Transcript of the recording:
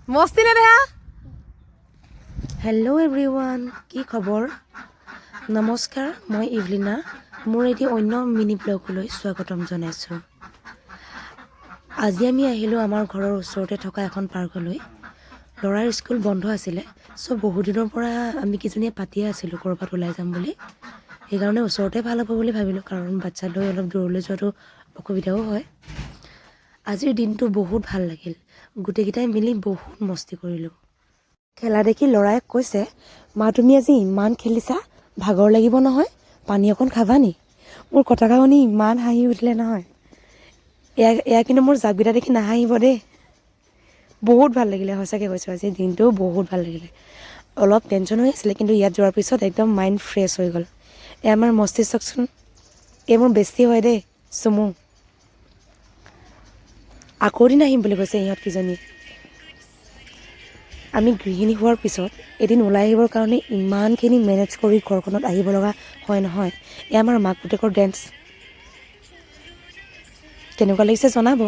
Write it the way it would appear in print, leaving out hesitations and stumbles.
মস্তি নে দেহা হেল্ল' এভৰিৱান, কি খবৰ? নমস্কাৰ, মই ইভলিনা। মোৰ এটি অন্য মিনি ব্লগলৈ স্বাগতম জনাইছোঁ। আজি আমি আহিলোঁ আমাৰ ঘৰৰ ওচৰতে থকা এখন পাৰ্কলৈ। ল'ৰাৰ স্কুল বন্ধ আছিলে, বহুত দিনৰ পৰা আমি কিজনীয়ে পাতিয়ে আছিলোঁ ক'ৰবাত ওলাই যাম বুলি। সেইকাৰণে ওচৰতে ভাল হ'ব বুলি ভাবিলোঁ, কাৰণ বাচ্ছা লৈ অলপ দূৰলৈ যোৱাটো অসুবিধাও হয়। আজিৰ দিনটো বহুত ভাল লাগিল, গোটেইকেইটাই মিলি বহুত মস্তি কৰিলোঁ। খেলা দেখি ল'ৰাই কৈছে, মা তুমি আজি ইমান খেলিছা, ভাগৰ লাগিব নহয়, পানী অকণ খাবা নি? মোৰ কথা শুনি ইমান হাঁহি উঠিলে নহয়। এয়া কিন্তু মোৰ জাকবিটা দেখি নাহাঁহিব দেই। বহুত ভাল লাগিলে, সঁচাকৈ কৈছোঁ, আজিৰ দিনটো বহুত ভাল লাগিলে। অলপ টেনশ্যন হৈ আছিলে, কিন্তু ইয়াত যোৱাৰ পিছত একদম মাইণ্ড ফ্ৰেছ হৈ গ'ল। আমাৰ মস্তি চাওকচোন, এই মোৰ বেছি হয় দেই, চুমু। আকৌ এদিন আহিম বুলি কৈছে ইহঁত কেইজনী। আমি গৃহিণী হোৱাৰ পিছত এদিন ওলাই আহিবৰ কাৰণে ইমানখিনি মেনেজ কৰি ঘৰখনত আহিব লগা হয় নহয়। আমাৰ মাক পুতেকৰ ডেন্স কেনেকুৱা লাগিছে জনাব।